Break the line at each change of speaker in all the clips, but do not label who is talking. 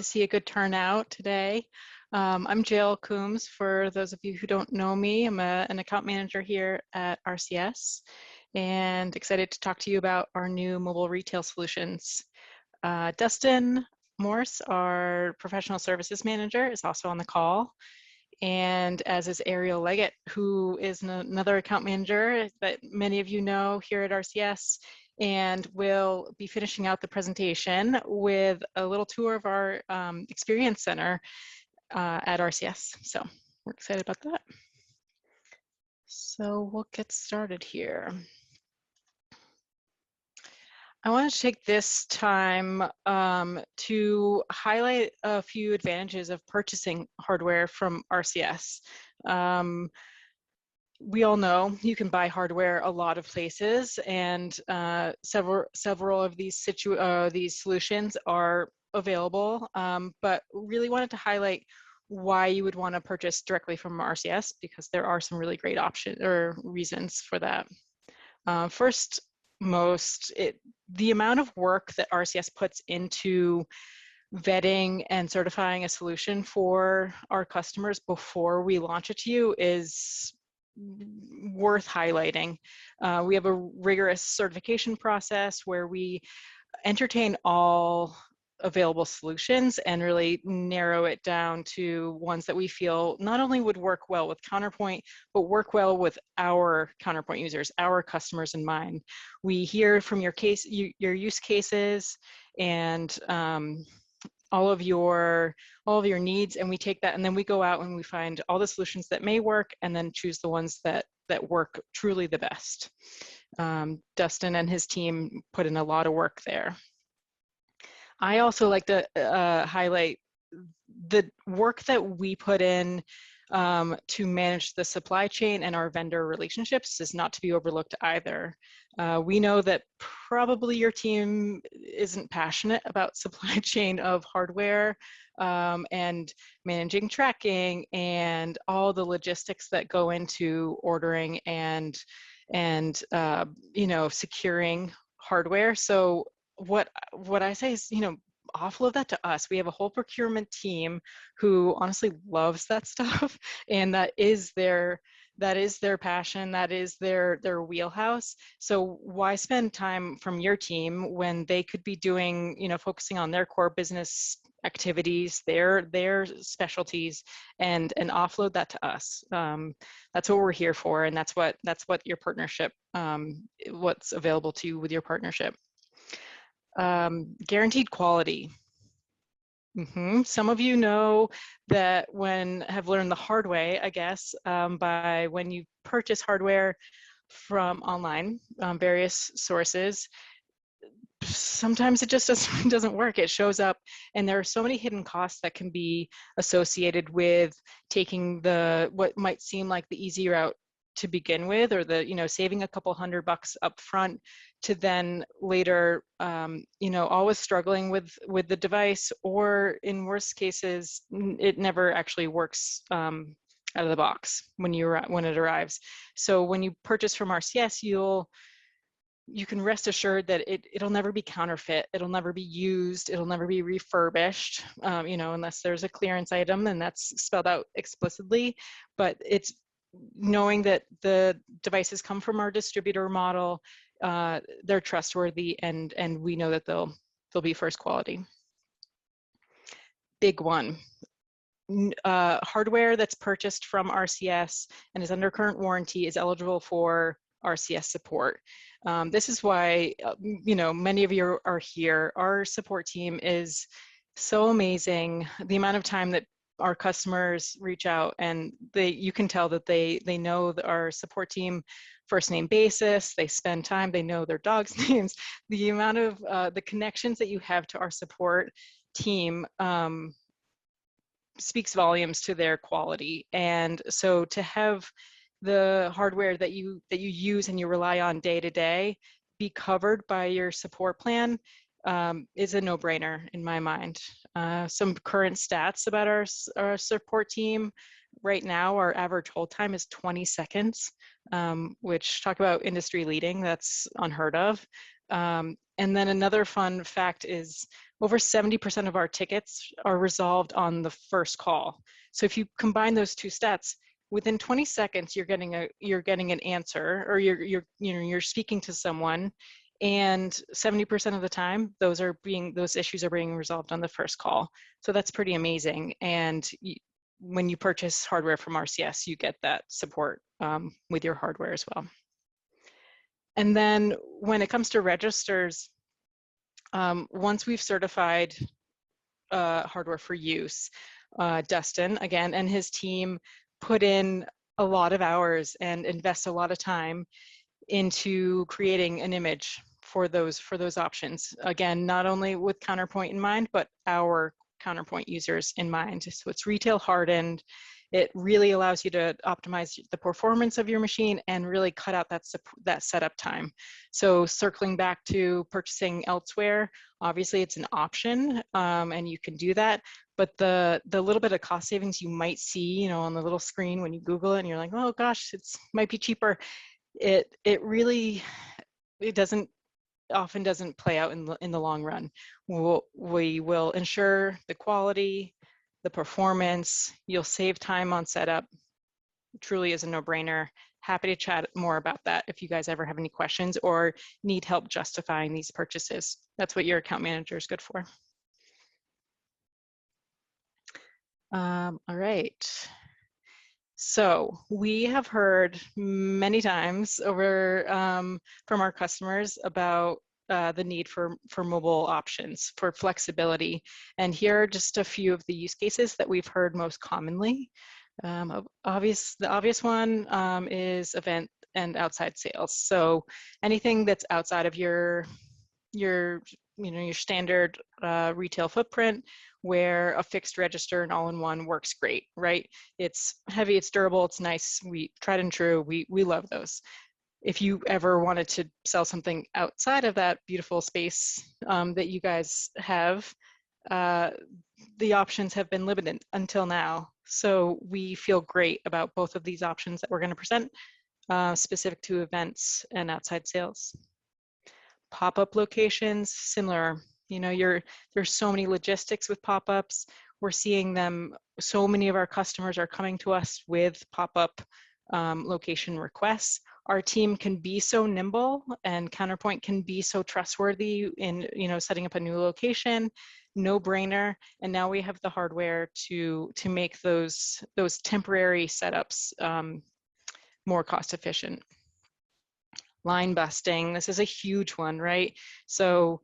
to see a good turnout today. I'm Jill Coombs. For those of you who don't know me, I'm an account manager here at RCS and excited to talk to you about our new mobile retail solutions. Dustin Morse, our professional services manager, is also on the call, and as is Ariel Leggett, who is another account manager that many of you know here at RCS, and we'll be finishing out the presentation with a little tour of our experience center at RCS. So we're excited about that. So we'll get started here. I want to take this time to highlight a few advantages of purchasing hardware from RCS. We all know you can buy hardware a lot of places, and several of these solutions are available, but really wanted to highlight why you would want to purchase directly from RCS, because there are some really great options or reasons for that. First, the amount of work that RCS puts into vetting and certifying a solution for our customers before we launch it to you is worth highlighting. We have a rigorous certification process where we entertain all available solutions and really narrow it down to ones that we feel not only would work well with Counterpoint, but work well with our Counterpoint users, our customers in mind. We hear from your use cases and all of your needs, and we take that and then we go out and we find all the solutions that may work and then choose the ones that work truly the best. Dustin and his team put in a lot of work there. I also like to highlight the work that we put in to manage the supply chain and our vendor relationships is not to be overlooked either. We know that probably your team isn't passionate about supply chain of hardware and managing tracking and all the logistics that go into ordering and securing hardware. So what I say is, offload that to us. We have a whole procurement team who honestly loves that stuff, and that is their passion, that is their wheelhouse. So why spend time from your team when they could be doing, focusing on their core business activities, their specialties, and offload that to us. That's what we're here for, and that's what your partnership, what's available to you with your partnership. Guaranteed quality. Some of you know that have learned the hard way, I guess, by when you purchase hardware from online, various sources, sometimes it just doesn't work. It shows up, and there are so many hidden costs that can be associated with taking what might seem like the easy route to begin with, or saving a couple $100 up front, to then later always struggling with the device, or in worst cases it never actually works out of the box when it arrives. So when you purchase from RCS, you can rest assured that it'll never be counterfeit, it'll never be used, it'll never be refurbished, unless there's a clearance item, and that's spelled out explicitly. But it's knowing that the devices come from our distributor model, they're trustworthy, and we know that they'll be first quality. Big one. Hardware that's purchased from RCS and is under current warranty is eligible for RCS support. This is why many of you are here. Our support team is so amazing. The amount of time that our customers reach out, and you can tell that they know our support team first name basis, they spend time, they know their dogs' names. The amount of the connections that you have to our support team speaks volumes to their quality. And so to have the hardware that you use and you rely on day to day be covered by your support plan is a no-brainer in my mind. Some current stats about our support team. Right now, our average hold time is 20 seconds, which, talk about industry leading, that's unheard of. And then another fun fact is over 70% of our tickets are resolved on the first call. So if you combine those two stats, within 20 seconds you're getting an answer, or you're speaking to someone, and 70% of the time those issues are being resolved on the first call. So that's pretty amazing. And when you purchase hardware from RCS, you get that support with your hardware as well. And then when it comes to registers, once we've certified hardware for use, Dustin, again, and his team put in a lot of hours and invest a lot of time into creating an image for those options. Again, not only with Counterpoint in mind, but our Counterpoint users in mind. So it's retail hardened. It really allows you to optimize the performance of your machine and really cut out that setup time. So circling back to purchasing elsewhere, obviously it's an option, and you can do that. But the little bit of cost savings you might see, on the little screen when you Google it, and you're like, oh gosh, might be cheaper. It often doesn't play out in the long run. We will ensure the quality, the performance. You'll save time on setup. It truly is a no-brainer. Happy to chat more about that if you guys ever have any questions or need help justifying these purchases. That's what your account manager is good for. All right. So we have heard many times over from our customers about the need for mobile options, for flexibility. And here are just a few of the use cases that we've heard most commonly. The obvious one is event and outside sales. So anything that's outside of your standard retail footprint, where a fixed register and all-in-one works great, right? It's heavy, it's durable, it's nice. We tried and true. We love those. If you ever wanted to sell something outside of that beautiful space that you guys have, the options have been limited until now. So we feel great about both of these options that we're going to present, specific to events and outside sales. Pop-up locations, similar. There's so many logistics with pop-ups. We're seeing them. So many of our customers are coming to us with pop-up location requests. Our team can be so nimble, and Counterpoint can be so trustworthy in setting up a new location. No brainer. And now we have the hardware to make those temporary setups more cost efficient. Line busting, this is a huge one, right? So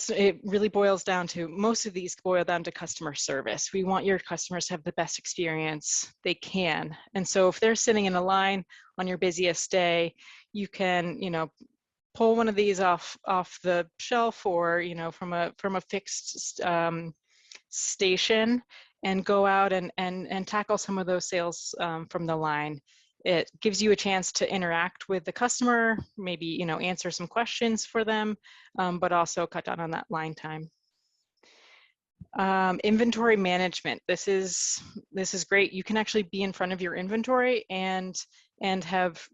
it really boils down to, most of these boil down to customer service. We want your customers to have the best experience they can. And so if they're sitting in a line on your busiest day, you can, pull one of these off the shelf, or, from a fixed station, and go out and tackle some of those sales from the line. It gives you a chance to interact with the customer, maybe answer some questions for them, but also cut down on that line time. Inventory management. This is great. You can actually be in front of your inventory and have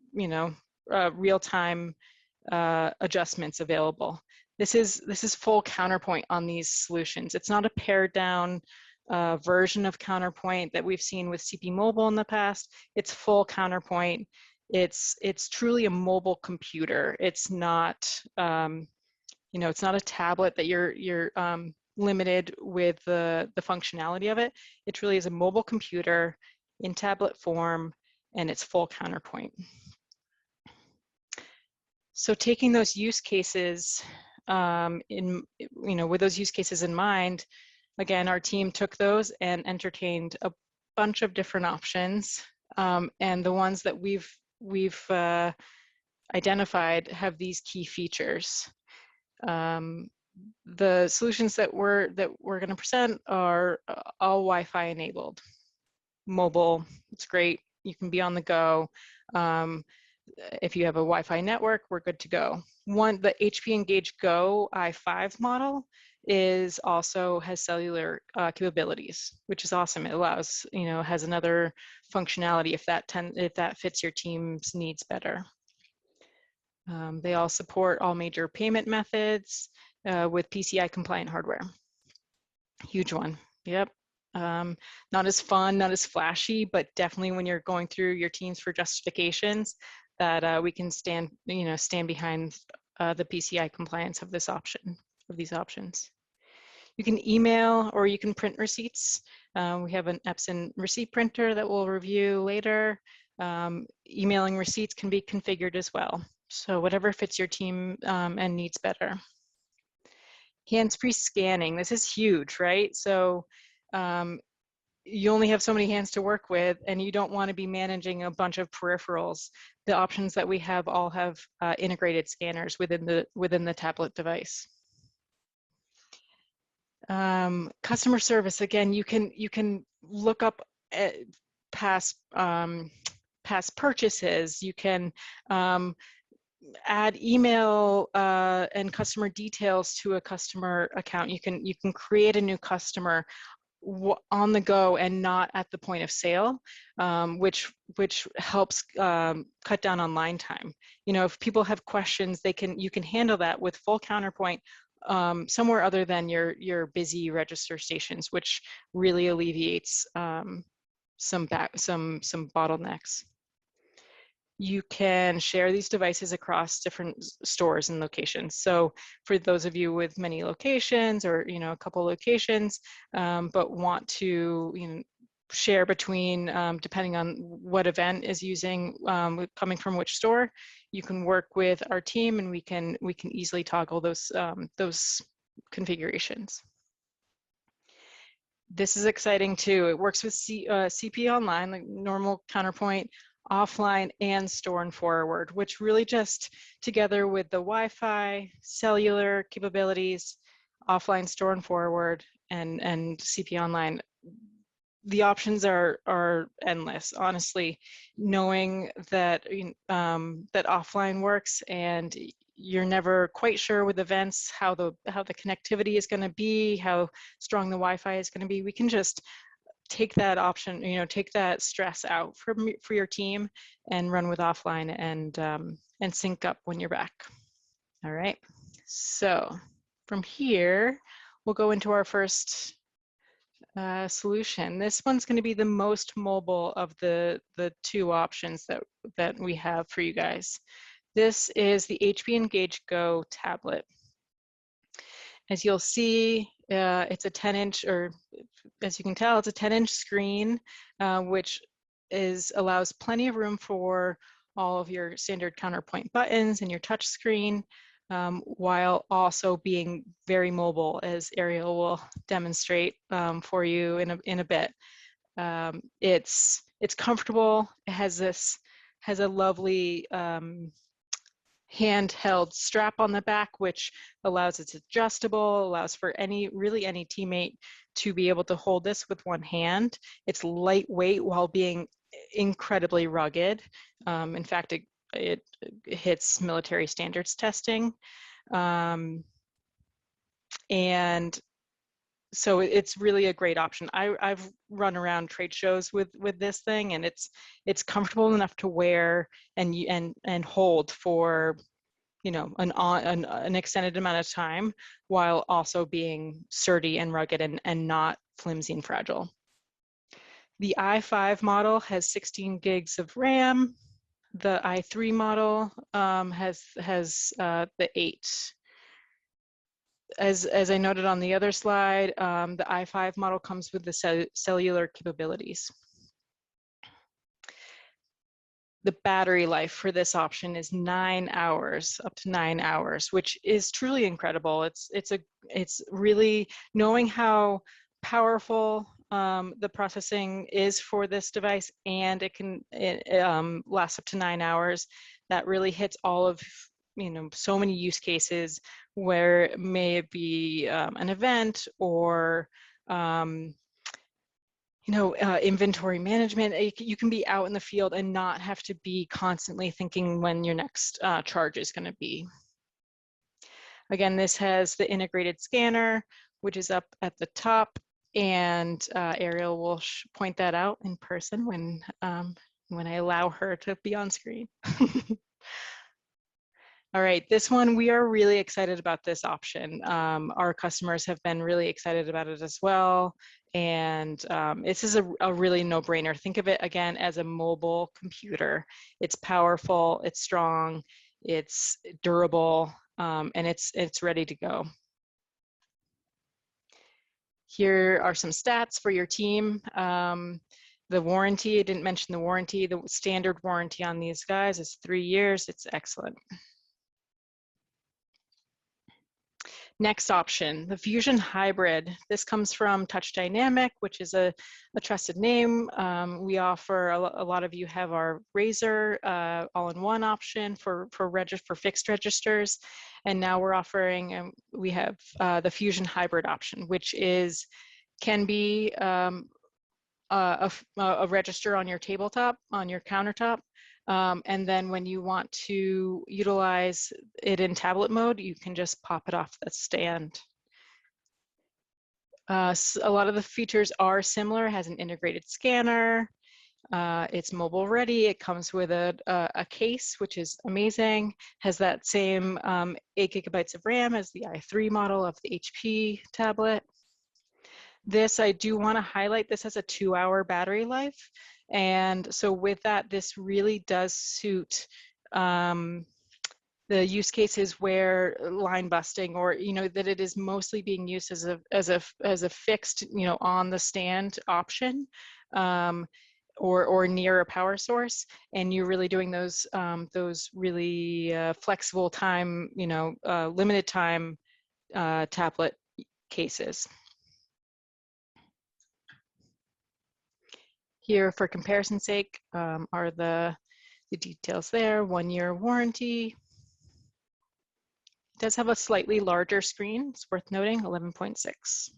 real-time adjustments available. This is full Counterpoint on these solutions. It's not a pared down version of Counterpoint that we've seen with CP Mobile in the past. It's full Counterpoint. It's truly a mobile computer. It's not it's not a tablet that you're limited with the functionality of it. It truly is a mobile computer in tablet form, and it's full Counterpoint. So taking those use cases with those use cases in mind, again, our team took those and entertained a bunch of different options, and the ones that we've identified have these key features. The solutions that we're going to present are all Wi-Fi enabled. Mobile, it's great. You can be on the go. If you have a Wi-Fi network, we're good to go. The HP Engage Go i5 model also has cellular capabilities, which is awesome. It allows, has another functionality if that fits your team's needs better. They all support all major payment methods with PCI compliant hardware. Huge one. Yep. Not as fun, not as flashy, but definitely when you're going through your teams for justifications, that we can stand behind the PCI compliance of this option, of these options. You can email or you can print receipts. We have an Epson receipt printer that we'll review later. Emailing receipts can be configured as well. So whatever fits your team and needs better. Hands-free scanning, this is huge, right? So you only have so many hands to work with and you don't want to be managing a bunch of peripherals. The options that we have all have integrated scanners within the tablet device. Customer service, again, you can look up past purchases. You can add email and customer details to a customer account. You can create a new customer on the go and not at the point of sale, which helps cut down on line time. You know, if people have questions, you can handle that with full Counterpoint somewhere other than your busy register stations, which really alleviates some bottlenecks. You can share these devices across different stores and locations. So for those of you with many locations or a couple locations, but want to share between, depending on what event is using, coming from which store, you can work with our team and we can easily toggle those configurations. This is exciting too. It works with CP Online, like normal Counterpoint, offline, and store and forward, which really just together with the Wi-Fi, cellular capabilities, offline, store and forward, and CP Online, the options are endless. Honestly, knowing that that offline works and you're never quite sure with events how the connectivity is going to be, how strong the Wi-Fi is going to be, we can just take that option, take that stress out for your team and run with offline and sync up when you're back. All right. So from here, we'll go into our first solution. This one's going to be the most mobile of the two options that we have for you guys. This is the HP Engage Go tablet. As you'll see, it's a 10-inch, or as you can tell, it's a 10-inch screen, which allows plenty of room for all of your standard Counterpoint buttons and your touch screen, while also being very mobile, as Ariel will demonstrate for you in a bit. It's comfortable. It has a lovely handheld strap on the back, which allows it's adjustable, allows for really any teammate to be able to hold this with one hand. It's lightweight while being incredibly rugged. In fact, it hits military standards testing. And so it's really a great option. I've run around trade shows with this thing, and it's comfortable enough to wear and hold for an extended amount of time, while also being sturdy and rugged and not flimsy and fragile. The i5 model has 16 gigs of RAM. The i3 model has the 8. As I noted on the other slide, the i5 model comes with the cellular capabilities. The battery life for this option is 9 hours, up to 9 hours, which is truly incredible. It's really, knowing how powerful the processing is for this device, and it can last up to 9 hours. That really hits all of so many use cases where it may be an event or inventory management. You can be out in the field and not have to be constantly thinking when your next charge is going to be. Again, this has the integrated scanner, which is up at the top, and Ariel will point that out in person when I allow her to be on screen. All right, this one, we are really excited about this option. Our customers have been really excited about it as well. And this is a really no-brainer. Think of it again as a mobile computer. It's powerful, it's strong, it's durable, and it's ready to go. Here are some stats for your team. The warranty, I didn't mention the warranty. The standard warranty on these guys is 3 years. It's excellent. Next option, the Fusion Hybrid. This comes from Touch Dynamic, which is a trusted name. We offer, a lot of you have our Razor all-in-one option for fixed registers. And now we're offering, we have the Fusion Hybrid option, which can be a register on your tabletop, on your countertop. And then when you want to utilize it in tablet mode, you can just pop it off the stand. So a lot of the features are similar. It has an integrated scanner. It's mobile ready. It comes with a case, which is amazing. Has that same 8 gigabytes of RAM as the i3 model of the HP tablet. This, I do want to highlight, this has a 2-hour battery life. And so with that, this really does suit the use cases where line busting, or that it is mostly being used as a fixed, on the stand option, or near a power source, and you're really doing those really flexible time, limited time tablet cases. Here, for comparison's sake, are the details there. 1-year warranty. It does have a slightly larger screen. It's worth noting, 11.6.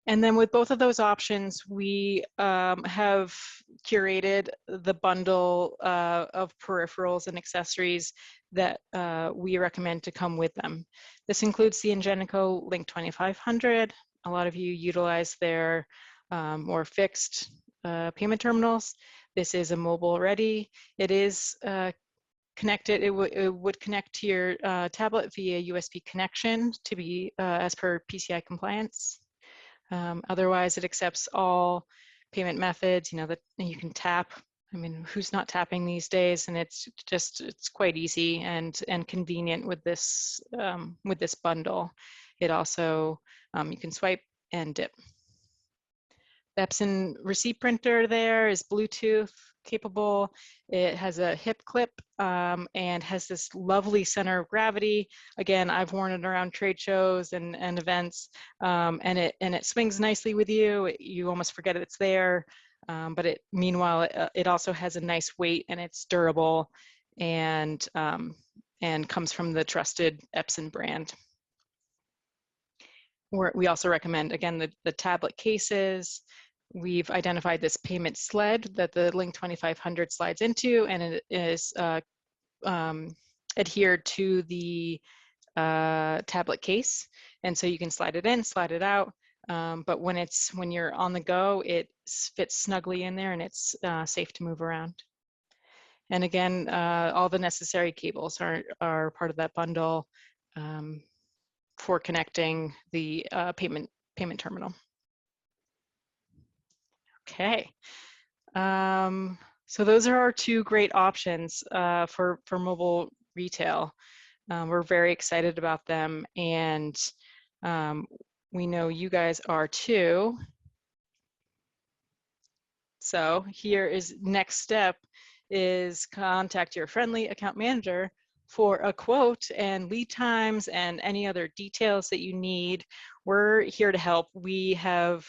And then with both of those options, we have curated the bundle of peripherals and accessories that we recommend to come with them. This includes the Ingenico Link 2500. A lot of you utilize their more fixed payment terminals. This is a mobile ready. It is connected. It would connect to your tablet via USB connection to be as per PCI compliance. Otherwise, it accepts all payment methods. That you can tap. I mean, who's not tapping these days? And it's quite easy and convenient with this bundle. It also you can swipe and dip. The Epson receipt printer there is Bluetooth capable. It has a hip clip and has this lovely center of gravity. Again, I've worn it around trade shows and events, and it swings nicely with you. You almost forget it's there, but meanwhile it also has a nice weight, and it's durable, and comes from the trusted Epson brand. We also recommend, again, the tablet cases. We've identified this payment sled that the Link 2500 slides into, and it is adhered to the tablet case. And so you can slide it in, slide it out. But when you're on the go, it fits snugly in there, and it's safe to move around. And again, all the necessary cables are part of that bundle for connecting the payment terminal. Okay, so those are our 2 great options for mobile retail. We're very excited about them, and we know you guys are too. So here is next step is contact your friendly account manager for a quote and lead times and any other details that you need. We're here to help. We have,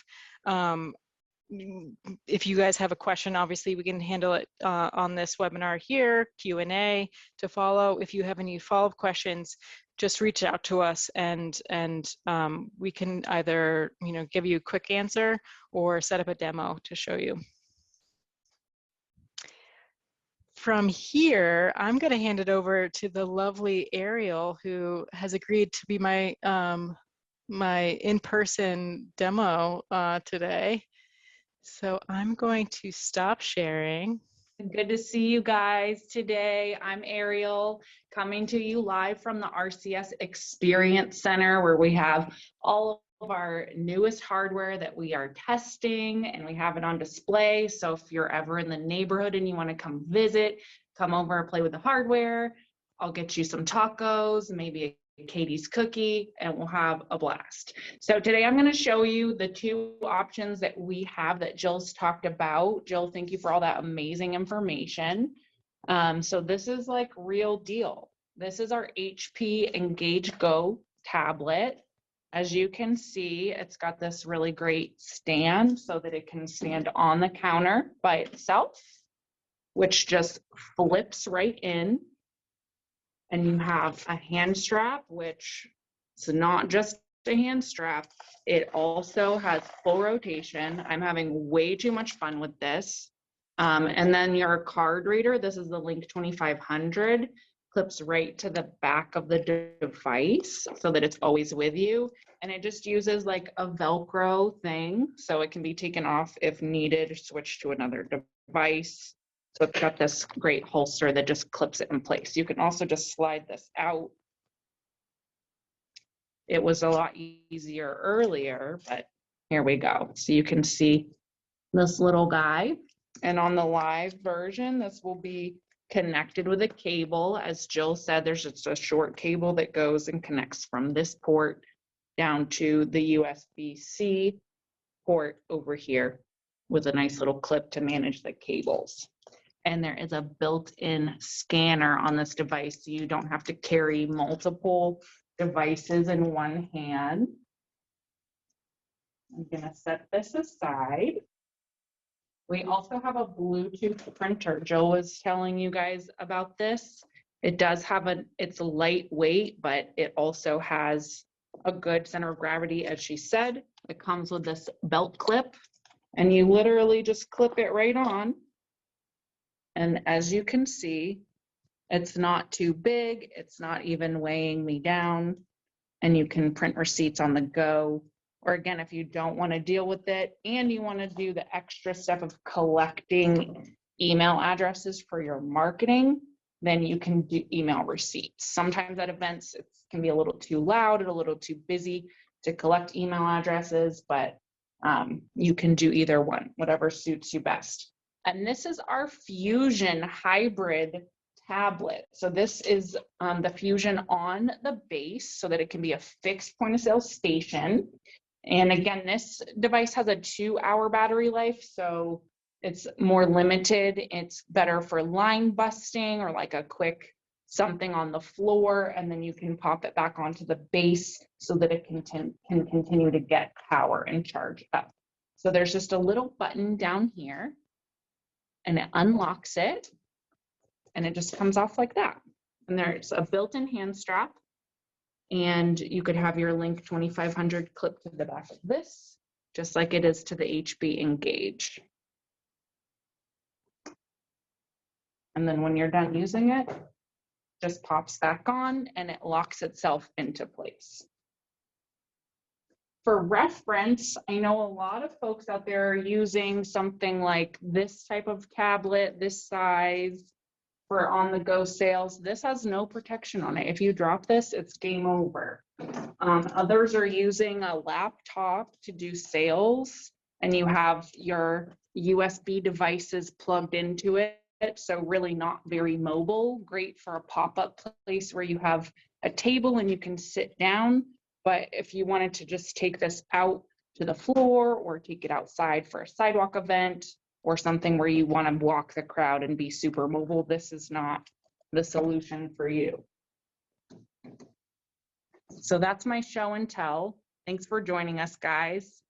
if you guys have a question, obviously we can handle it on this webinar here, Q&A to follow. If you have any follow-up questions, just reach out to us, and we can either give you a quick answer or set up a demo to show you. From here, I'm going to hand it over to the lovely Ariel, who has agreed to be my my in-person demo today. So I'm going to stop sharing.
Good to see you guys today. I'm Ariel, coming to you live from the RCS Experience Center, where we have all of our newest hardware that we are testing, and we have it on display. So if you're ever in the neighborhood and you want to come visit, come over and play with the hardware. I'll get you some tacos, maybe a Katie's cookie, and we'll have a blast. So today I'm going to show you the two options that we have that Jill's talked about. Jill, thank you for all that amazing information. So this is like real deal. This is our HP Engage Go tablet. As you can see, it's got this really great stand so that it can stand on the counter by itself, which just flips right in. And you have a hand strap, which is not just a hand strap. It also has full rotation. I'm having way too much fun with this. And then your card reader, this is the Link 2500, clips right to the back of the device so that it's always with you. And it just uses like a Velcro thing, so it can be taken off if needed, switch to another device. So it's got this great holster that just clips it in place. You can also just slide this out. It was a lot easier earlier, but here we go. So you can see this little guy. And on the live version, this will be connected with a cable. As Jill said, there's just a short cable that goes and connects from this port down to the USB-C port over here with a nice little clip to manage the cables. And there is a built-in scanner on this device, so you don't have to carry multiple devices in one hand. I'm gonna set this aside. We also have a Bluetooth printer. Jill was telling you guys about this. It does have it's lightweight, but it also has a good center of gravity, as she said. It comes with this belt clip, and you literally just clip it right on. And as you can see, it's not too big. It's not even weighing me down. And you can print receipts on the go. Or again, if you don't want to deal with it and you want to do the extra step of collecting email addresses for your marketing, then you can do email receipts. Sometimes at events, it can be a little too loud and a little too busy to collect email addresses, but you can do either one, whatever suits you best. And this is our Fusion hybrid tablet. So this is the Fusion on the base so that it can be a fixed point of sale station. And again, this device has a 2-hour battery life, so it's more limited. It's better for line busting or like a quick something on the floor, and then you can pop it back onto the base so that it can continue to get power and charge up. So there's just a little button down here, and it unlocks it, and it just comes off like that. And there's a built-in hand strap, and you could have your Link 2500 clipped to the back of this, just like it is to the HP Engage. And then when you're done using it, just pops back on and it locks itself into place. For reference, I know a lot of folks out there are using something like this type of tablet, this size, for on-the-go sales. This has no protection on it. If you drop this, it's game over. Others are using a laptop to do sales, and you have your USB devices plugged into it, so really not very mobile. Great for a pop-up place where you have a table and you can sit down. But if you wanted to just take this out to the floor or take it outside for a sidewalk event or something where you want to walk the crowd and be super mobile, this is not the solution for you. So that's my show and tell. Thanks for joining us, guys.